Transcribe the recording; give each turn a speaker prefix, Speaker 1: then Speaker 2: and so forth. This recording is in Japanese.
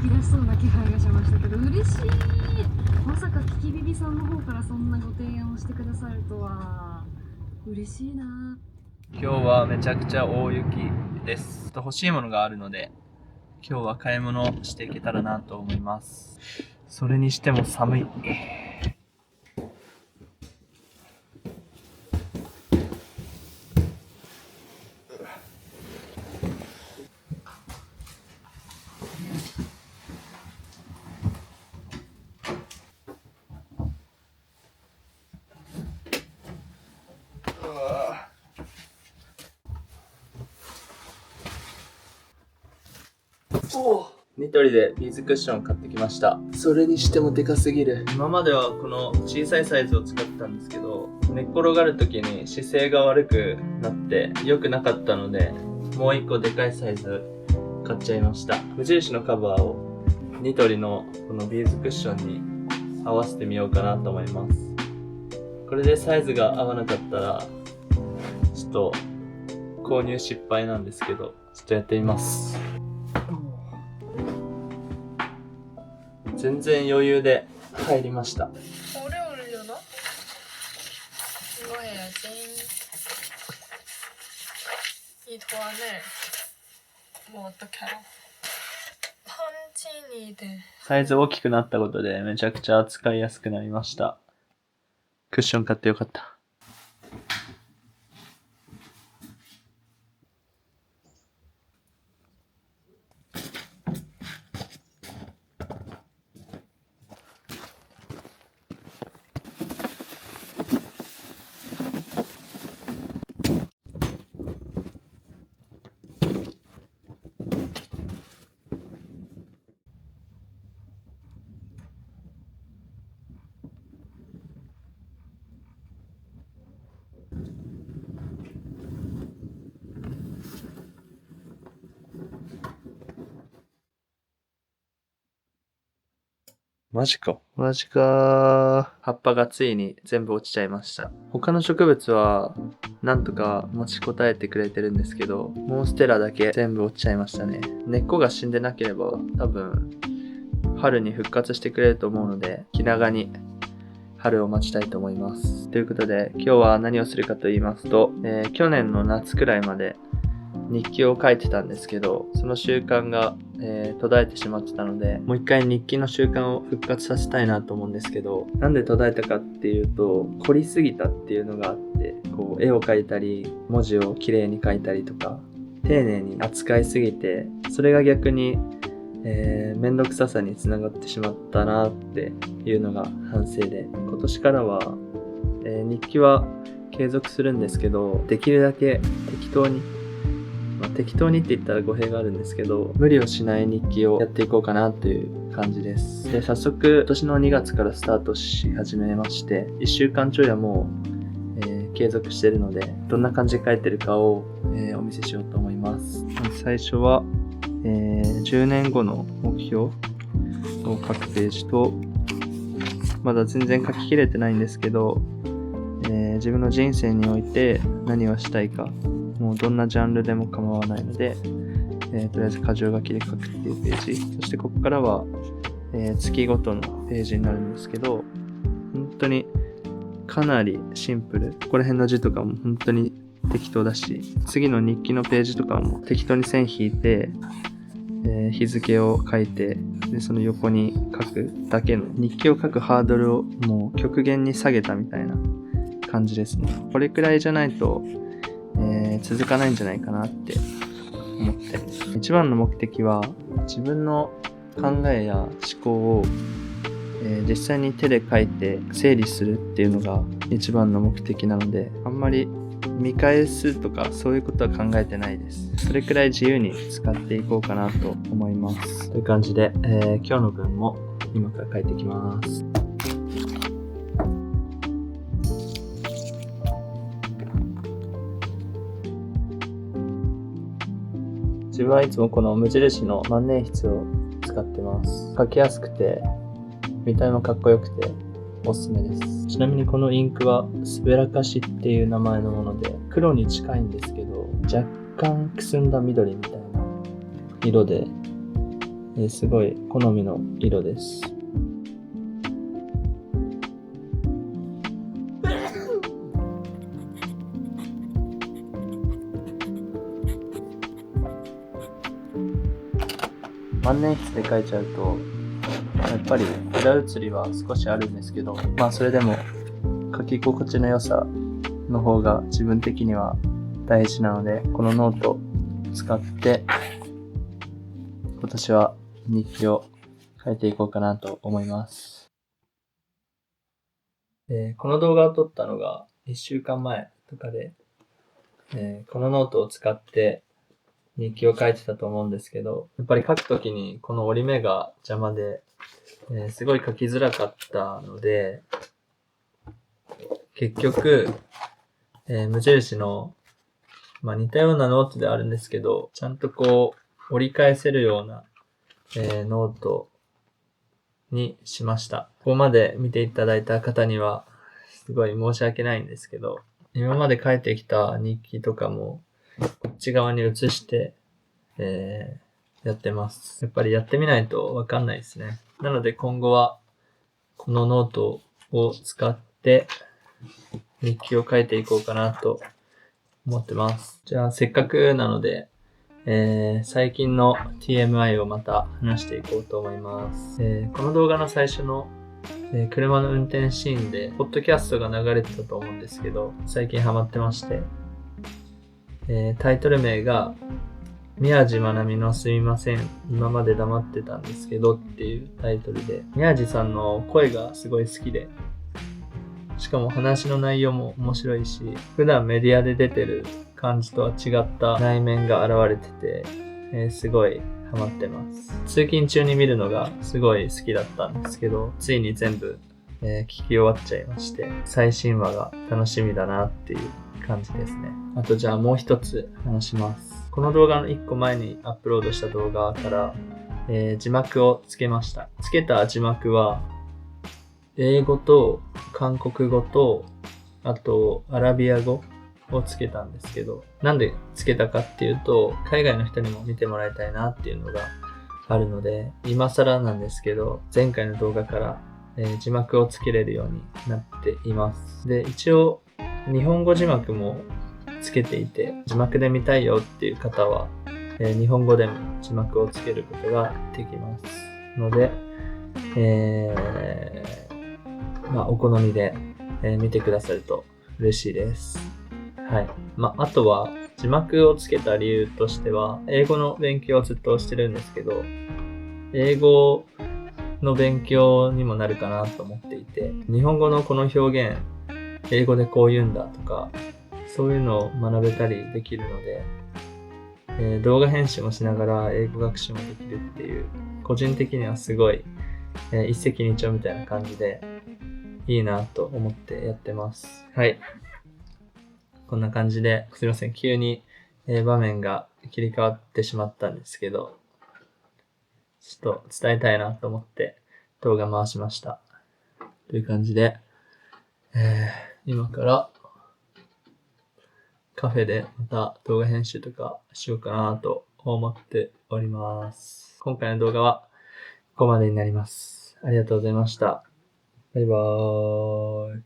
Speaker 1: き出しそうな気配がしましたけど、嬉しい。まさかキキビビさんの方からそんなご提案をしてくださるとは嬉しいな。
Speaker 2: 今日はめちゃくちゃ大雪です。欲しいものがあるので、今日は買い物していけたらなと思います。それにしても寒い。ニトリでビーズクッションを買ってきました。それにしてもでかすぎる。今まではこの小さいサイズを使ってたんですけど、寝っ転がる時に姿勢が悪くなって良くなかったので、もう一個でかいサイズ買っちゃいました。無印のカバーをニトリのこのビーズクッションに合わせてみようかなと思います。これでサイズが合わなかったらちょっと購入失敗なんですけど、ちょっとやってみます。全然余裕で入りました。
Speaker 3: 어려우려나? 이거 해야지. 이 도안을 뭐 어떻게 알아? 펀치니들.
Speaker 2: サイズ大きくなったことでめちゃくちゃ使いやすくなりました。クッション買ってよかった。マジか。葉っぱがついに全部落ちちゃいました。他の植物はなんとか持ちこたえてくれてるんですけど、モンステラだけ全部落ちちゃいましたね。根っこが死んでなければ多分春に復活してくれると思うので、気長に春を待ちたいと思います。ということで今日は何をするかと言いますと、去年の夏くらいまで日記を書いてたんですけど、その習慣が、途絶えてしまってたので、もう一回日記の習慣を復活させたいなと思うんですけど、なんで途絶えたかっていうと、凝りすぎたっていうのがあって、こう絵を描いたり文字をきれいに書いたりとか丁寧に扱いすぎて、それが逆に、めんどくささにつながってしまったなっていうのが反省で、今年からは、日記は継続するんですけど、できるだけ適当にって言ったら語弊があるんですけど、無理をしない日記をやっていこうかなという感じです。で、早速今年の2月からスタートし始めまして、1週間ちょいはもう、継続しているので、どんな感じで書いてるかを、お見せしようと思います。最初は、10年後の目標を書くページと、まだ全然書ききれてないんですけど、自分の人生において何をしたいか、もうどんなジャンルでも構わないので、とりあえず箇条書きで書くっていうページ。そしてここからは、月ごとのページになるんですけど、本当にかなりシンプル。ここら辺の字とかも本当に適当だし、次の日記のページとかも適当に線引いて、日付を書いて、でその横に書くだけの日記を書くハードルをもう極限に下げたみたいな感じですね。これくらいじゃないと続かないんじゃないかなって思って、一番の目的は自分の考えや思考を、実際に手で書いて整理するっていうのが一番の目的なので、あんまり見返すとかそういうことは考えてないです。それくらい自由に使っていこうかなと思います。という感じで、今日の分も今から書いていきます。自分はいつもこの無印の万年筆を使ってます。書きやすくて見た目もかっこよくておすすめです。ちなみにこのインクはすべらかしっていう名前のもので、黒に近いんですけど若干くすんだ緑みたいな色で、すごい好みの色です。万年筆で描いちゃうと、やっぱり裏写りは少しあるんですけど、まあそれでも書き心地の良さの方が自分的には大事なので、このノートを使って今年は日記を書いていこうかなと思います。この動画を撮ったのが1週間前とかで、このノートを使って日記を書いてたと思うんですけど、やっぱり書くときにこの折り目が邪魔で、すごい書きづらかったので、結局、無印の、似たようなノートであるんですけど、ちゃんとこう折り返せるような、ノートにしました。ここまで見ていただいた方にはすごい申し訳ないんですけど、今まで書いてきた日記とかもこっち側に移して、やってます。やっぱりやってみないとわかんないですね。なので今後はこのノートを使って日記を書いていこうかなと思ってます。じゃあせっかくなので、最近の TMI をまた話していこうと思います。この動画の最初の、車の運転シーンでポッドキャストが流れてたと思うんですけど、最近ハマってまして、タイトル名が宮地まなみのすみません今まで黙ってたんですけどっていうタイトルで、宮地さんの声がすごい好きで、しかも話の内容も面白いし、普段メディアで出てる感じとは違った内面が現れてて、すごいハマってます。通勤中に見るのがすごい好きだったんですけど、ついに全部、聞き終わっちゃいまして、最新話が楽しみだなっていう感じですね。あとじゃあもう一つ話します。この動画の1個前にアップロードした動画から、字幕をつけました。つけた字幕は英語と韓国語とあとアラビア語をつけたんですけど、なんでつけたかっていうと、海外の人にも見てもらいたいなっていうのがあるので、今更なんですけど、前回の動画から、字幕をつけれるようになっています。で、一応日本語字幕もつけていて、字幕で見たいよっていう方は、日本語でも字幕をつけることができますので、お好みで、見てくださると嬉しいです。はい。あとは字幕をつけた理由としては、英語の勉強をずっとしてるんですけど、英語の勉強にもなるかなと思っていて、日本語のこの表現、英語でこう言うんだとか、そういうのを学べたりできるので、動画編集もしながら英語学習もできるっていう、個人的にはすごい、一石二鳥みたいな感じでいいなと思ってやってます。はい。こんな感じで、すいません、急に、場面が切り替わってしまったんですけど、ちょっと伝えたいなと思って動画回しました。という感じで、今からカフェでまた動画編集とかしようかなと思っております。今回の動画はここまでになります。ありがとうございました。バイバーイ。